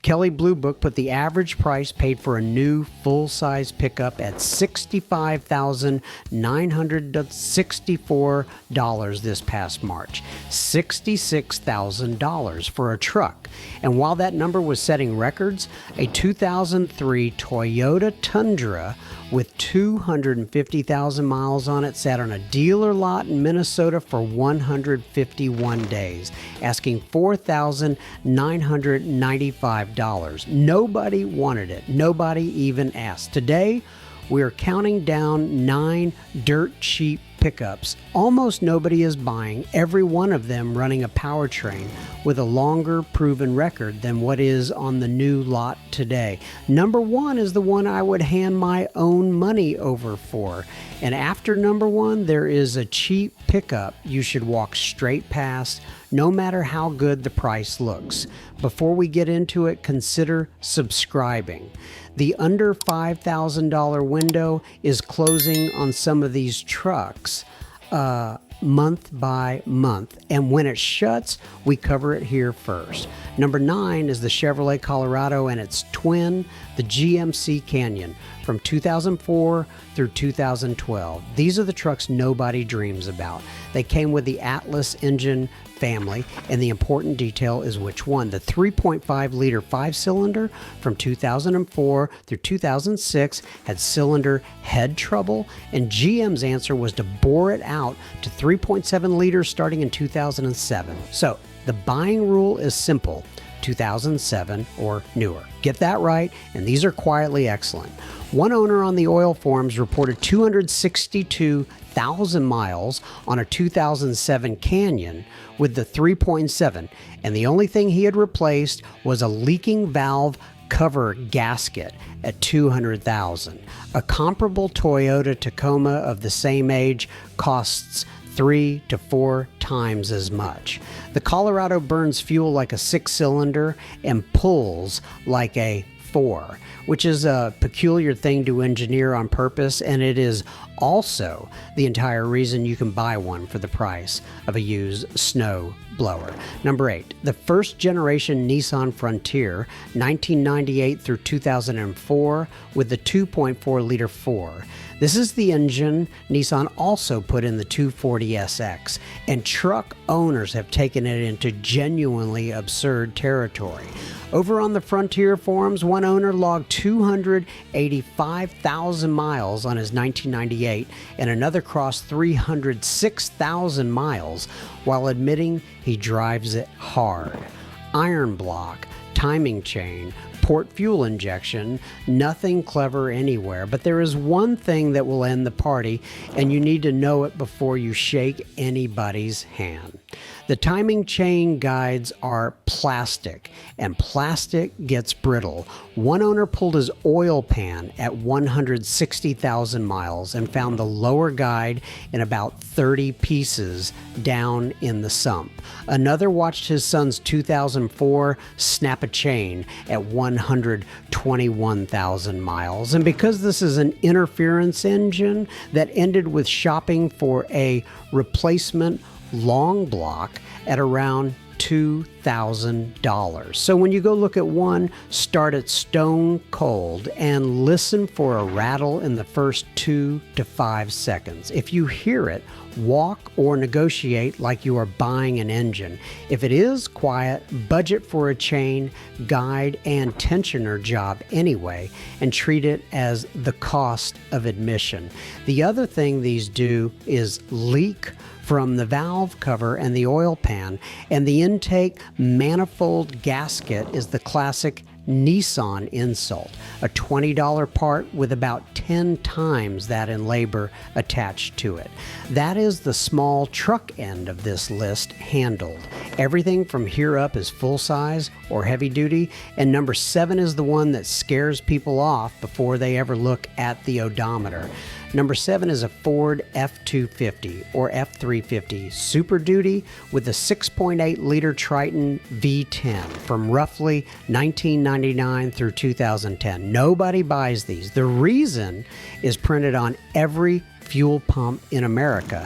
Kelley Blue Book put the average price paid for a new full-size pickup at $65,964 this past March. $66,000 for a truck. And while that number was setting records, a 2003 Toyota Tundra with 250,000 miles on it sat on a dealer lot in Minnesota for 151 days, asking $4,995. Nobody wanted it. Nobody even asked. Today, we are counting down 9 dirt cheap pickups. Almost nobody is buying, every one of them running a powertrain with a longer proven record than what is on the new lot today. Number one is the one I would hand my own money over for. And after number one, there is a cheap pickup you should walk straight past, no matter how good the price looks. Before we get into it, consider subscribing. The under $5,000 window is closing on some of these trucks month by month. And when it shuts, we cover it here first. Number 9 is the Chevrolet Colorado and its twin, the GMC Canyon, from 2004 through 2012. These are the trucks nobody dreams about. They came with the Atlas engine family, and the important detail is which one. The 3.5 liter 5-cylinder from 2004 through 2006 had cylinder head trouble, and GM's answer was to bore it out to 3.7 liters starting in 2007. So the buying rule is simple: 2007 or newer. Get that right, and these are quietly excellent. One owner on the oil forums reported 262,000 miles on a 2007 Canyon with the 3.7, and the only thing he had replaced was a leaking valve cover gasket at 200,000. A comparable Toyota Tacoma of the same age costs 3 to 4 times as much. The Colorado burns fuel like a 6-cylinder and pulls like a 4, which is a peculiar thing to engineer on purpose, and it is also the entire reason you can buy one for the price of a used snow blower. Number 8, the first generation Nissan Frontier, 1998 through 2004, with the 2.4 liter 4. This is the engine Nissan also put in the 240SX, and truck owners have taken it into genuinely absurd territory. Over on the Frontier forums, one owner logged 285,000 miles on his 1998, and another crossed 306,000 miles while admitting he drives it hard. Iron block, timing chain, port fuel injection, nothing clever anywhere. But there is one thing that will end the party, and you need to know it before you shake anybody's hand. The timing chain guides are plastic, and plastic gets brittle. One owner pulled his oil pan at 160,000 miles and found the lower guide in about 30 pieces down in the sump. Another watched his son's 2004 snap a chain at 121,000 miles. And because this is an interference engine that ended with shopping for a replacement long block at around $2,000. So when you go look at one, start it stone cold and listen for a rattle in the first 2 to 5 seconds. If you hear it, walk or negotiate like you are buying an engine. If it is quiet, budget for a chain, guide, and tensioner job anyway, and treat it as the cost of admission. The other thing these do is leak from the valve cover and the oil pan, and the intake manifold gasket is the classic Nissan insult, a $20 part with about 10 times that in labor attached to it. That is the small truck end of this list handled. Everything from here up is full size or heavy duty, and number 7 is the one that scares people off before they ever look at the odometer. Number 7 is a Ford F250 or F350 Super Duty with a 6.8 liter Triton V10 from roughly 1999 through 2010. Nobody buys these. The reason is printed on every fuel pump in America.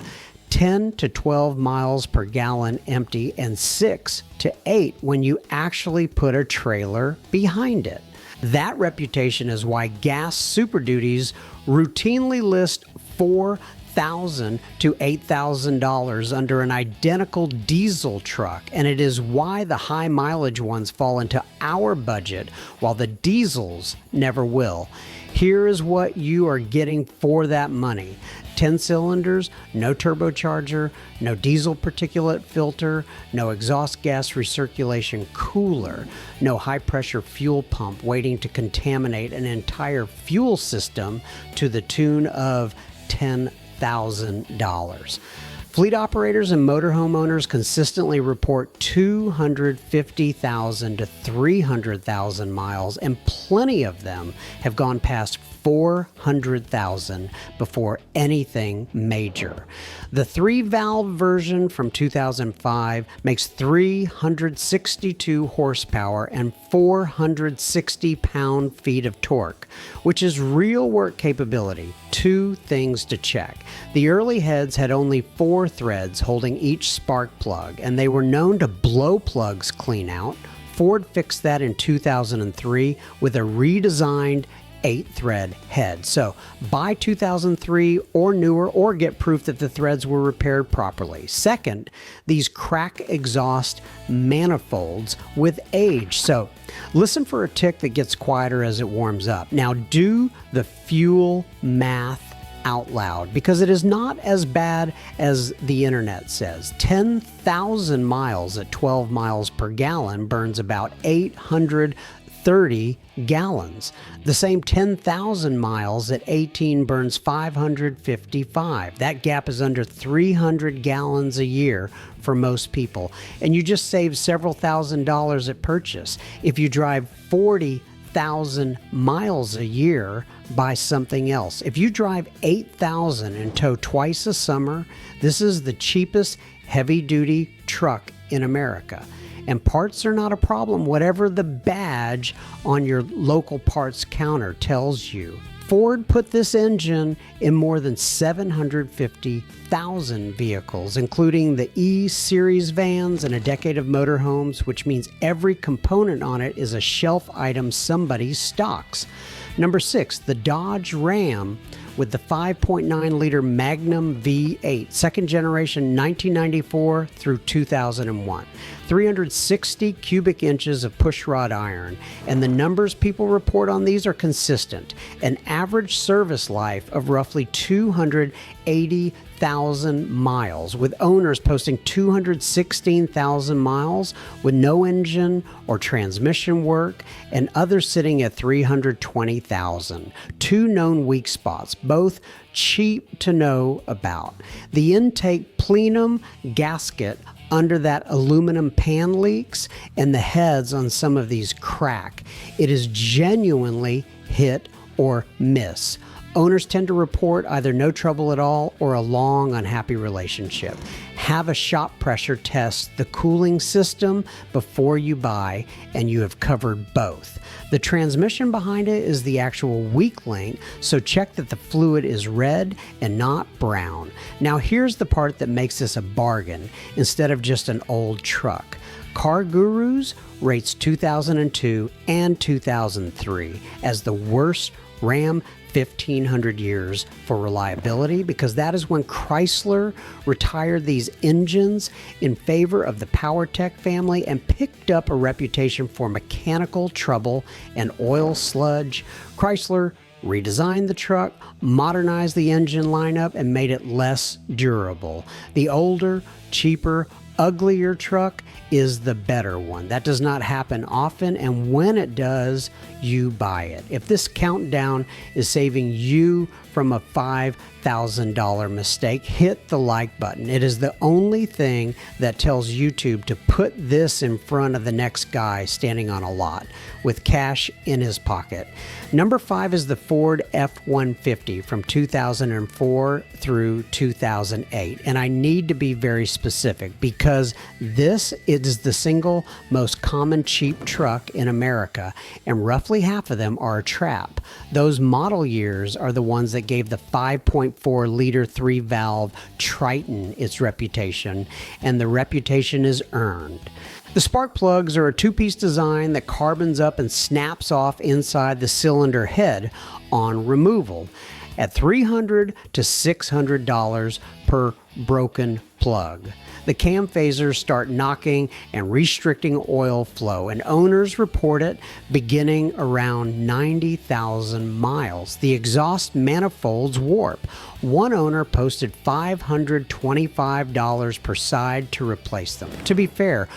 10 to 12 miles per gallon empty, and 6 to 8 when you actually put a trailer behind it. That reputation is why gas Super Duties routinely list $4,000 to $8,000 under an identical diesel truck, and it is why the high mileage ones fall into our budget while the diesels never will. Here is what you are getting for that money. 10 cylinders, no turbocharger, no diesel particulate filter, no exhaust gas recirculation cooler, no high pressure fuel pump waiting to contaminate an entire fuel system to the tune of $10,000. Fleet operators and motorhome owners consistently report 250,000 to 300,000 miles, and plenty of them have gone past 400,000 before anything major. The 3-valve version from 2005 makes 362 horsepower and 460 pound-feet of torque, which is real work capability. 2 things to check. The early heads had only 4 threads holding each spark plug, and they were known to blow plugs clean out. Ford fixed that in 2003 with a redesigned 8-thread head. So buy 2003 or newer, or get proof that the threads were repaired properly. Second, these crack exhaust manifolds with age. So listen for a tick that gets quieter as it warms up. Now do the fuel math out loud, because it is not as bad as the internet says. 10,000 miles at 12 miles per gallon burns about 830 gallons. The same 10,000 miles at 18 burns 555. That gap is under 300 gallons a year for most people, and you just save several $1,000s at purchase. If you drive 40,000 miles a year, buy something else. If you drive 8,000 and tow twice a summer, this is the cheapest heavy-duty truck in America. And parts are not a problem, whatever the badge on your local parts counter tells you. Ford put this engine in more than 750,000 vehicles, including the E-Series vans and a decade of motorhomes, which means every component on it is a shelf item somebody stocks. Number 6, the Dodge Ram with the 5.9-liter Magnum V8, second generation, 1994 through 2001. 360 cubic inches of pushrod iron, and the numbers people report on these are consistent. An average service life of roughly 280,000 miles, with owners posting 216,000 miles with no engine or transmission work, and others sitting at 320,000. 2 known weak spots, both cheap to know about. The intake plenum gasket under that aluminum pan leaks, and the heads on some of these crack. It is genuinely hit or miss. Owners tend to report either no trouble at all or a long, unhappy relationship. Have a shop pressure test the cooling system before you buy, and you have covered both. The transmission behind it is the actual weak link, so check that the fluid is red and not brown. Now here's the part that makes this a bargain instead of just an old truck. Car Gurus rates 2002 and 2003 as the worst Ram 1,500 years for reliability, because that is when Chrysler retired these engines in favor of the PowerTech family and picked up a reputation for mechanical trouble and oil sludge. Chrysler redesigned the truck, modernized the engine lineup, and made it less durable. The older, cheaper, uglier truck is the better one. That does not happen often, and when it does, you buy it. If this countdown is saving you from a $5,000 mistake, hit the like button. It is the only thing that tells YouTube to put this in front of the next guy standing on a lot with cash in his pocket. Number 5 is the Ford F-150 from 2004 through 2008. And I need to be very specific because because this is the single most common cheap truck in America, and roughly half of them are a trap. Those model years are the ones that gave the 5.4 liter 3-valve Triton its reputation, and the reputation is earned. The spark plugs are a two-piece design that carbons up and snaps off inside the cylinder head on removal at $300 to $600 per broken plug. The cam phasers start knocking and restricting oil flow, and owners report it beginning around 90,000 miles. The exhaust manifolds warp. One owner posted $525 per side to replace them. To be fair,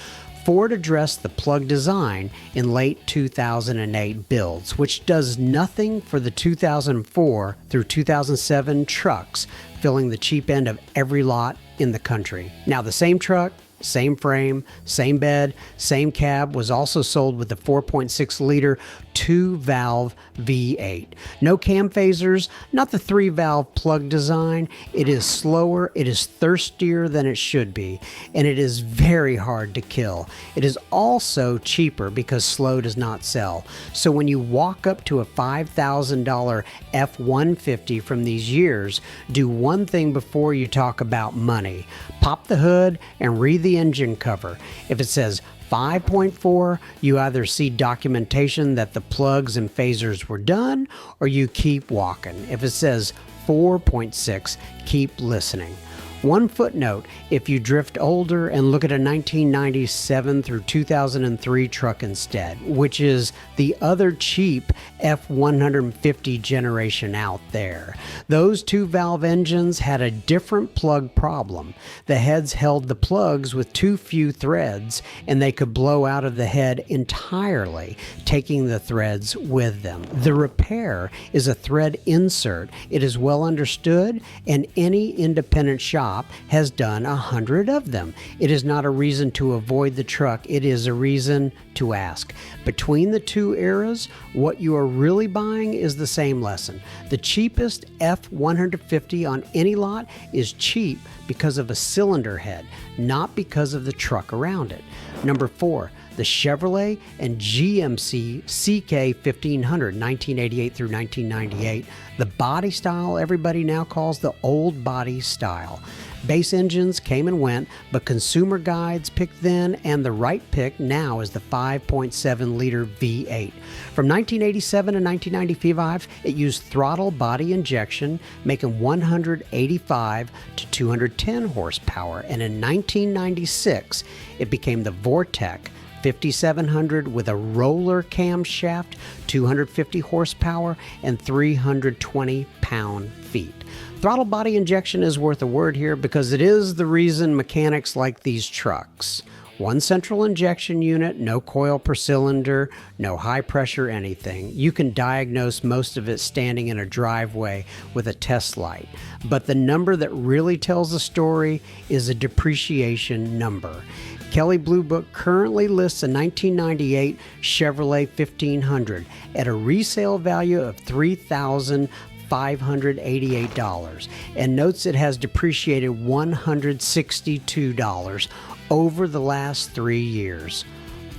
Ford addressed the plug design in late 2008 builds, which does nothing for the 2004 through 2007 trucks, filling the cheap end of every lot in the country. Now, the same truck, same frame, same bed, same cab was also sold with the 4.6 liter 2-valve V8. No cam phasers, not the 3-valve plug design. It is slower, it is thirstier than it should be, and it is very hard to kill. It is also cheaper because slow does not sell. So when you walk up to a $5,000 F-150 from these years, do one thing before you talk about money. Pop the hood and read the engine cover. If it says 5.4, you either see documentation that the plugs and phasers were done, or you keep walking. If it says 4.6, keep listening. One footnote, if you drift older and look at a 1997 through 2003 truck instead, which is the other cheap F-150 generation out there. Those 2-valve engines had a different plug problem. The heads held the plugs with too few threads, and they could blow out of the head entirely, taking the threads with them. The repair is a thread insert. It is well understood, and any independent shop has done 100 of them. It is not a reason to avoid the truck. It is a reason to ask. Between the two eras, what you are really buying is the same lesson. The cheapest F-150 on any lot is cheap because of a cylinder head, not because of the truck around it. Number 4, the Chevrolet and GMC CK 1500, 1988 through 1998. The body style everybody now calls the old body style. Base engines came and went, but consumer guides picked then, and the right pick now is the 5.7 liter V8. From 1987 to 1995, it used throttle body injection, making 185 to 210 horsepower, and in 1996, it became the Vortec 5700 with a roller camshaft, 250 horsepower, and 320 pound-feet. Throttle body injection is worth a word here because it is the reason mechanics like these trucks. One central injection unit, no coil per cylinder, no high pressure anything. You can diagnose most of it standing in a driveway with a test light. But the number that really tells the story is a depreciation number. Kelley Blue Book currently lists a 1998 Chevrolet 1500 at a resale value of $3,588 and notes it has depreciated $162 over the last 3 years.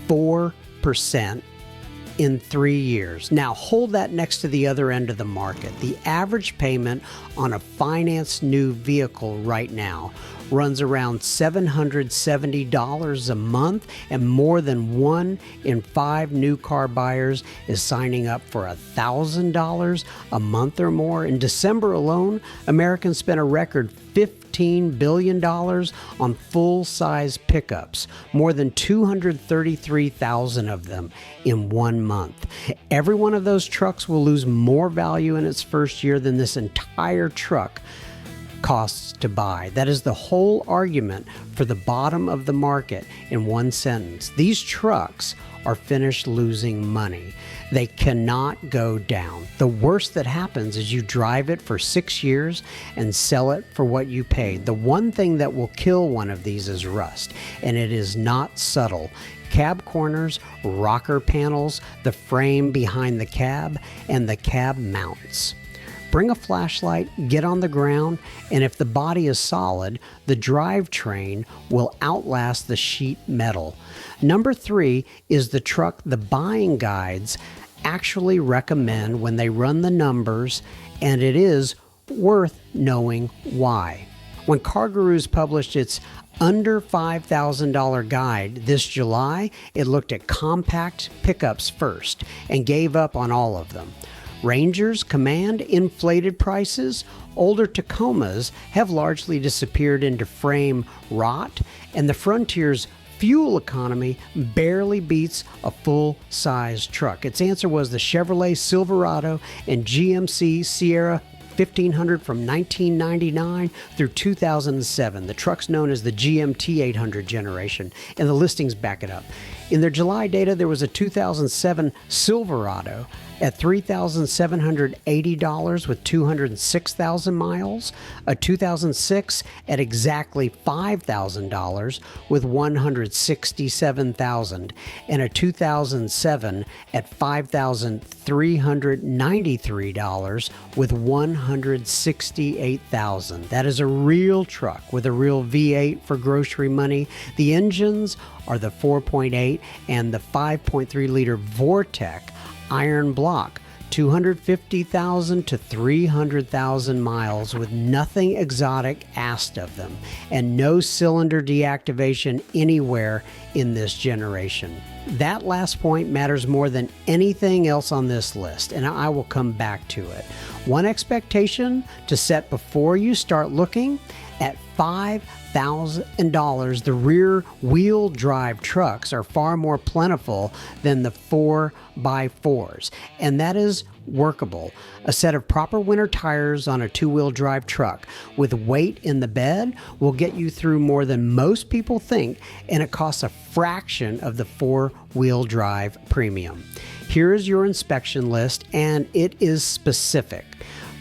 4% in 3 years. Now hold that next to the other end of the market. The average payment on a financed new vehicle right now runs around $770 a month, and more than 1 in 5 new car buyers is signing up for $1,000 a month or more. In December alone, Americans spent a record $15 billion on full-size pickups, more than 233,000 of them in 1 month. Every one of those trucks will lose more value in its first year than this entire truck costs to buy. That is the whole argument for the bottom of the market in one sentence. These trucks are finished losing money. They cannot go down. The worst that happens is you drive it for 6 years and sell it for what you paid. The one thing that will kill one of these is rust, and it is not subtle. Cab corners, rocker panels, the frame behind the cab, and the cab mounts. Bring a flashlight, get on the ground, and if the body is solid, the drivetrain will outlast the sheet metal. Number 3 is the truck the buying guides actually recommend when they run the numbers, and it is worth knowing why. When CarGurus published its under $5,000 guide this July, it looked at compact pickups first and gave up on all of them. Rangers command inflated prices. Older Tacomas have largely disappeared into frame rot, and the Frontier's fuel economy barely beats a full-size truck. Its answer was the Chevrolet Silverado and GMC Sierra 1500 from 1999 through 2007. The truck's known as the GMT800 generation, and the listings back it up. In their July data, there was a 2007 Silverado at $3,780 with 206,000 miles, a 2006 at exactly $5,000 with 167,000, and a 2007 at $5,393 with 168,000. That is a real truck with a real V8 for grocery money. The engines are the 4.8 and the 5.3 liter Vortec iron block, 250,000 to 300,000 miles with nothing exotic asked of them, and no cylinder deactivation anywhere in this generation. That last point matters more than anything else on this list, and I will come back to it. One expectation to set before you start looking: at $5,000, the rear-wheel drive trucks are far more plentiful than the 4x4s, and that is workable. A set of proper winter tires on a two-wheel drive truck with weight in the bed will get you through more than most people think, and it costs a fraction of the four-wheel drive premium. Here is your inspection list, and it is specific.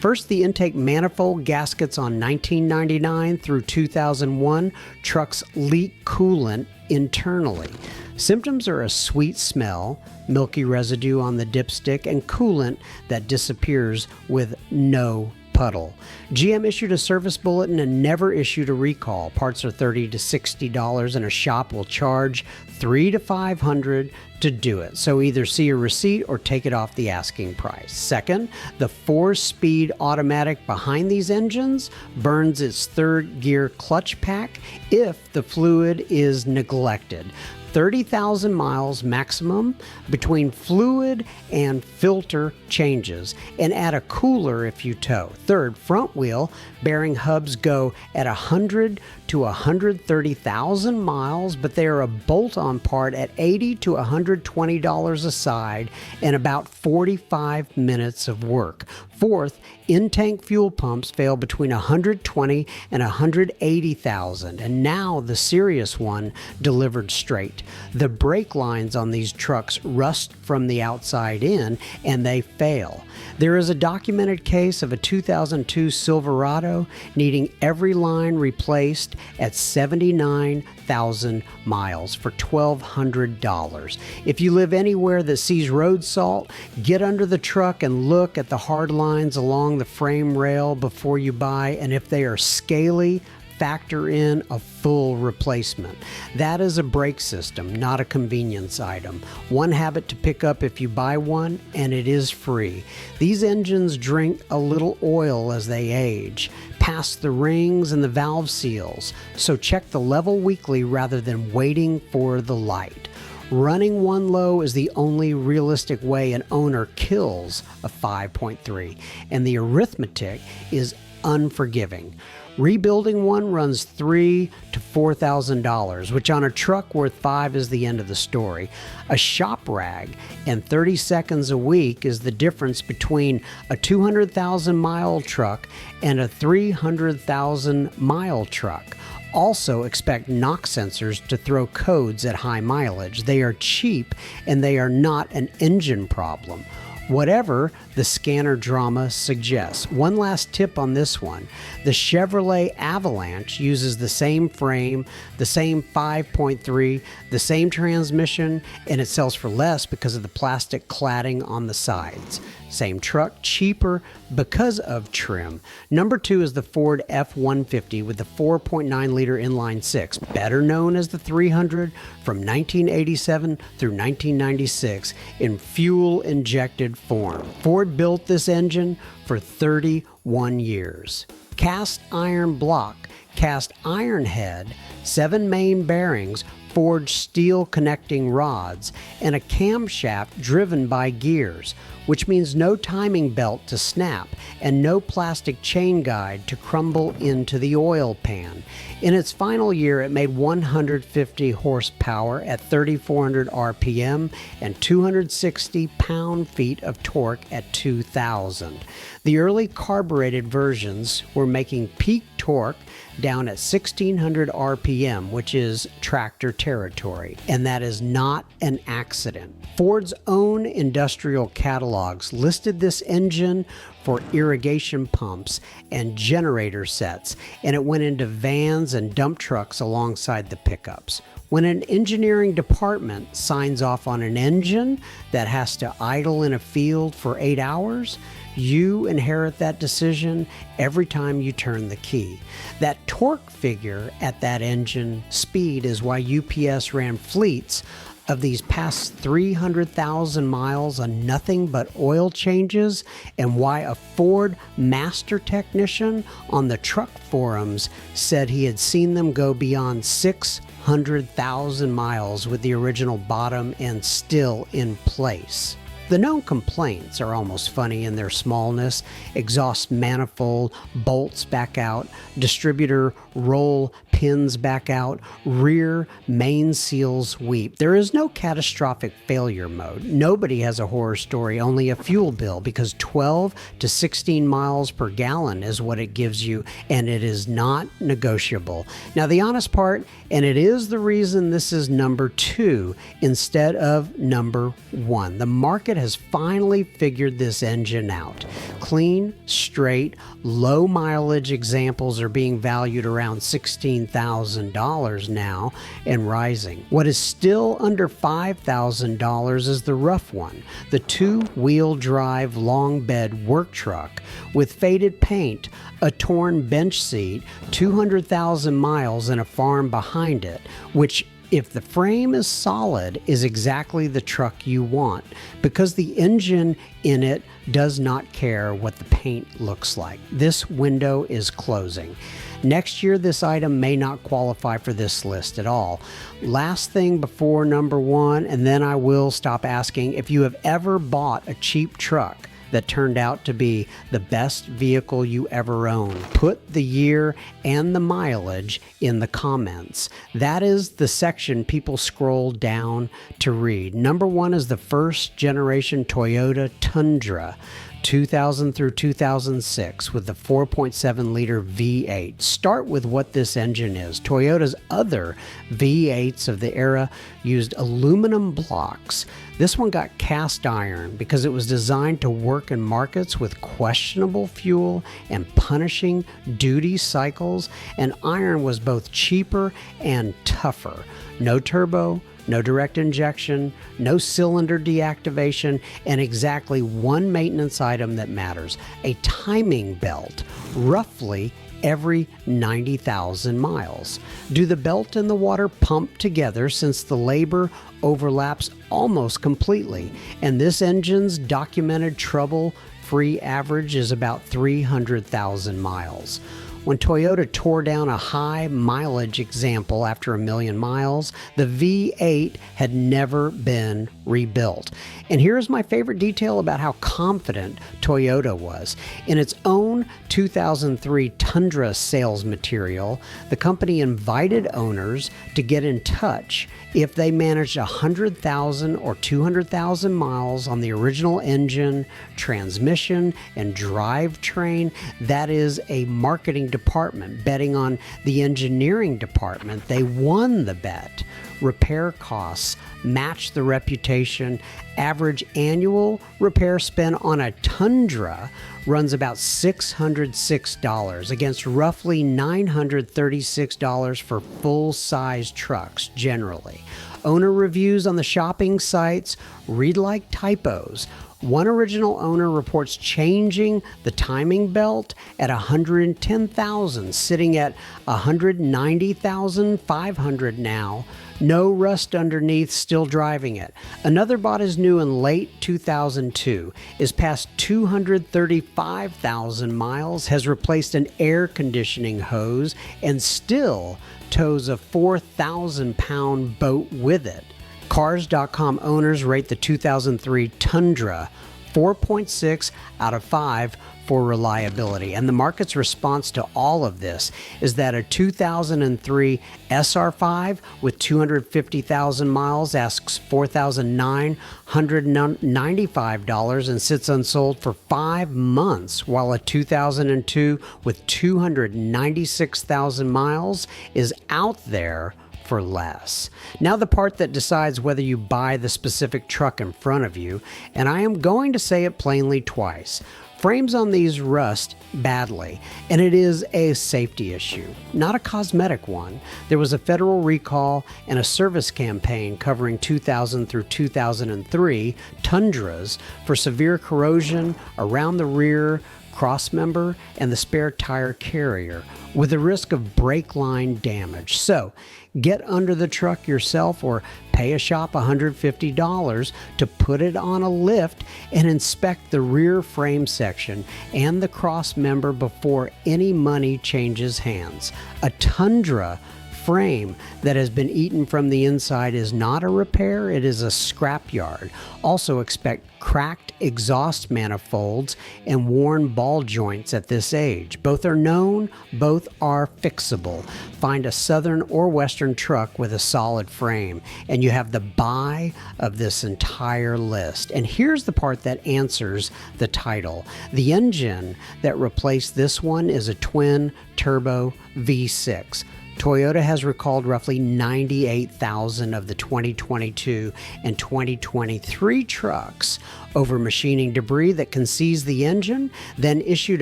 First, the intake manifold gaskets on 1999 through 2001 trucks leak coolant internally. Symptoms are a sweet smell, milky residue on the dipstick, and coolant that disappears with no puddle. GM issued a service bulletin and never issued a recall. Parts are $30 to $60, and a shop will charge $300 to $500 to do it. So either see a receipt or take it off the asking price. Second, the 4-speed automatic behind these engines burns its third gear clutch pack if the fluid is neglected. 30,000 miles maximum between fluid and filter changes, and add a cooler if you tow. Third, front wheel bearing hubs go at 100 to 130,000 miles, but they are a bolt-on part at $80 to $120 a side and about 45 minutes of work. Fourth, in-tank fuel pumps fail between 120 and 180,000, and now the serious one delivered straight. The brake lines on these trucks rust from the outside in, and they fail. There is a documented case of a 2002 Silverado needing every line replaced at 79,000 miles for $1,200. If you live anywhere that sees road salt, get under the truck and look at the hard lines along the frame rail before you buy, and if they are scaly, factor in a full replacement. That is a brake system, not a convenience item. One habit to pick up if you buy one, and it is free. These engines drink a little oil as they age, past the rings and the valve seals, so check the level weekly rather than waiting for the light. Running one low is the only realistic way an owner kills a 5.3, and the arithmetic is unforgiving. Rebuilding one runs $3,000 to $4,000, which on a truck worth $5,000 is the end of the story. A shop rag and 30 seconds a week is the difference between a 200,000 mile truck and a 300,000 mile truck. Also expect knock sensors to throw codes at high mileage. They are cheap and they are not an engine problem, whatever the scanner drama suggests. One last tip on this one. The Chevrolet Avalanche uses the same frame, the same 5.3, the same transmission, and it sells for less because of the plastic cladding on the sides. Same truck, cheaper because of trim. Number 2 is the Ford F-150 with the 4.9-liter inline-six, better known as the 300, from 1987 through 1996 in fuel-injected form. Ford built this engine for 31 years. Cast iron block, cast iron head, 7 main bearings, forged steel connecting rods, and a camshaft driven by gears, which means no timing belt to snap and no plastic chain guide to crumble into the oil pan. In its final year, it made 150 horsepower at 3,400 RPM and 260 pound-feet of torque at 2,000. The early carbureted versions were making peak torque down at 1,600 RPM, which is tractor territory, and that is not an accident. Ford's own industrial catalogs listed this engine for irrigation pumps and generator sets, and it went into vans and dump trucks alongside the pickups. When an engineering department signs off on an engine that has to idle in a field for 8 hours, you inherit that decision every time you turn the key. That torque figure at that engine speed is why UPS ran fleets of these past 300,000 miles on nothing but oil changes, and why a Ford master technician on the truck forums said he had seen them go beyond 600,000 miles with the original bottom end still in place. The known complaints are almost funny in their smallness: exhaust manifold bolts back out, distributor roll pins back out, rear main seals weep. There is no catastrophic failure mode. Nobody has a horror story, only a fuel bill, because 12 to 16 miles per gallon is what it gives you, and it is not negotiable. Now, the honest part, and it is the reason this is number 2 instead of number 1. The market has finally figured this engine out. Clean, straight, low mileage examples are being valued around $16,000 now and rising. What is still under $5,000 is the rough one, the 2-wheel drive long bed work truck with faded paint, a torn bench seat, 200,000 miles, and a farm behind it, which, if the frame is solid, is exactly the truck you want, because the engine in it does not care what the paint looks like. This window is closing. Next year, this item may not qualify for this list at all. Last thing before number 1, and then I will stop asking: if you have ever bought a cheap truck that turned out to be the best vehicle you ever owned, put the year and the mileage in the comments. That is the section people scroll down to read. Number 1 is the first generation Toyota Tundra, 2000 through 2006, with the 4.7-liter V8. Start with what this engine is. Toyota's other V8s of the era used aluminum blocks. This one got cast iron because it was designed to work in markets with questionable fuel and punishing duty cycles, and iron was both cheaper and tougher. No turbo, no direct injection, no cylinder deactivation, and exactly one maintenance item that matters: a timing belt, roughly every 90,000 miles. Do the belt and the water pump together, since the labor overlaps almost completely? And this engine's documented trouble-free average is about 300,000 miles. When Toyota tore down a high mileage example after 1 million miles, the V8 had never been rebuilt. And here's my favorite detail about how confident Toyota was. In its own 2003 Tundra sales material, the company invited owners to get in touch if they managed 100,000 or 200,000 miles on the original engine, transmission, and drivetrain. That is a marketing department betting on the engineering department. They won the bet. Repair costs match the reputation. Average annual repair spend on a Tundra runs about $606 against roughly $936 for full-size trucks generally. Owner reviews on the shopping sites read like typos. One original owner reports changing the timing belt at $110,000, sitting at $190,500 now. No rust underneath, still driving it. Another bought as new in late 2002, is past 235,000 miles, has replaced an air conditioning hose, and still tows a 4,000-pound boat with it. Cars.com owners rate the 2003 Tundra 4.6 out of 5 for reliability. And the market's response to all of this is that a 2003 SR5 with 250,000 miles asks $4,995 and sits unsold for 5 months, while a 2002 with 296,000 miles is out there for less. Now the part that decides whether you buy the specific truck in front of you, and I am going to say it plainly twice. Frames on these rust badly, and it is a safety issue, not a cosmetic one. There was a federal recall and a service campaign covering 2000 through 2003 Tundras for severe corrosion around the rear crossmember and the spare tire carrier, with the risk of brake line damage. So get under the truck yourself or pay a shop $150 to put it on a lift and inspect the rear frame section and the cross member before any money changes hands. A Tundra frame that has been eaten from the inside is not a repair, it is a scrapyard. Also expect cracked exhaust manifolds and worn ball joints at this age. Both are known, both are fixable. Find a southern or western truck with a solid frame, and you have the buy of this entire list. And here's the part that answers the title. The engine that replaced this one is a twin turbo V6. Toyota has recalled roughly 98,000 of the 2022 and 2023 trucks over machining debris that can seize the engine, then issued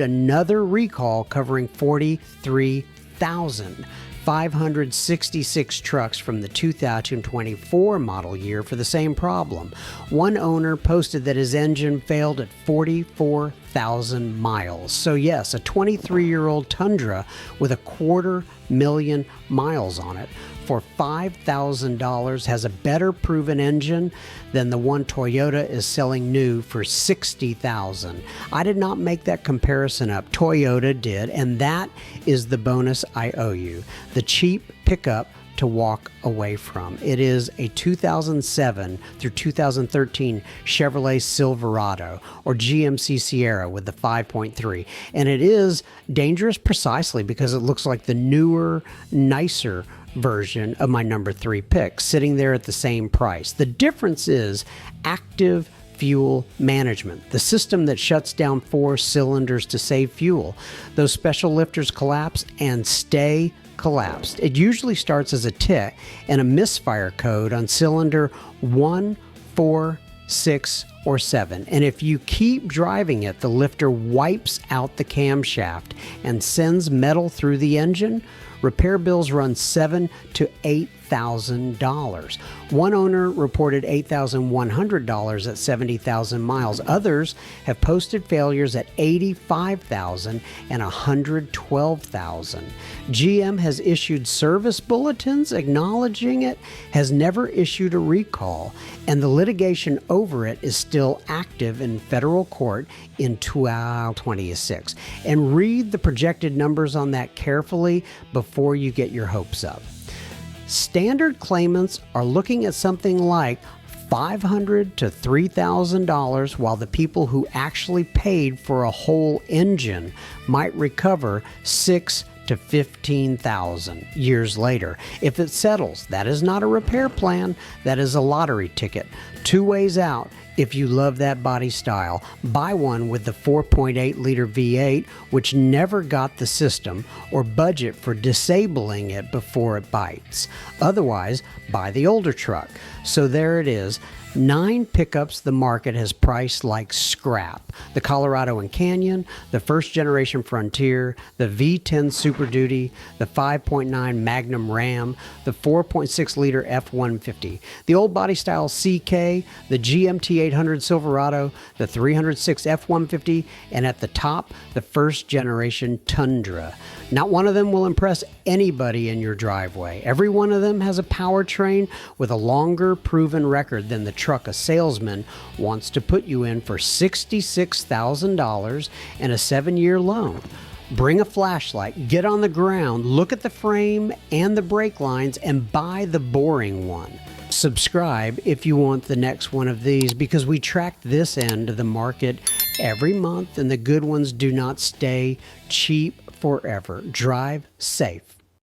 another recall covering 43,566 trucks from the 2024 model year for the same problem. One owner posted that his engine failed at 44,000 miles. So yes, a 23-year-old Tundra with 250,000 miles on it for $5,000 has a better proven engine than the one Toyota is selling new for $60,000. I did not make that comparison up. Toyota did, and that is the bonus I owe you. The cheap pickup to walk away from. It is a 2007 through 2013 Chevrolet Silverado or GMC Sierra with the 5.3, and it is dangerous precisely because it looks like the newer, nicer version of my number 3 pick, sitting there at the same price. The difference is active fuel management, the system that shuts down 4 cylinders to save fuel. Those special lifters collapse and stay collapsed. It usually starts as a tick and a misfire code on cylinder 1, 4, 6, or 7. And if you keep driving it, the lifter wipes out the camshaft and sends metal through the engine. Repair bills run $7,000 to $8,000. One owner reported $8,100 at 70,000 miles. Others have posted failures at $85,000 and $112,000. GM has issued service bulletins acknowledging it, has never issued a recall, and the litigation over it is still active in federal court in 2026. And read the projected numbers on that carefully before you get your hopes up. Standard claimants are looking at something like $500 to $3,000, while the people who actually paid for a whole engine might recover $6,000 to $15,000 years later. If it settles, that is not a repair plan, that is a lottery ticket. 2 ways out. If you love that body style, buy one with the 4.8 liter V8, which never got the system, or budget for disabling it before it bites. Otherwise, buy the older truck. So there it is. 9 pickups the market has priced like scrap. The Colorado and Canyon, the first generation Frontier, the V10 Super Duty, the 5.9 Magnum Ram, the 4.6 liter F-150, the old body style CK, the GMT800 Silverado, the 306 F-150, and at the top, the first generation Tundra. Not one of them will impress anybody in your driveway. Every one of them has a powertrain with a longer proven record than the truck a salesman wants to put you in for $66,000 and a 7-year loan. Bring a flashlight, get on the ground, look at the frame and the brake lines, and buy the boring one. Subscribe if you want the next one of these, because we track this end of the market every month, and the good ones do not stay cheap forever. Drive safe.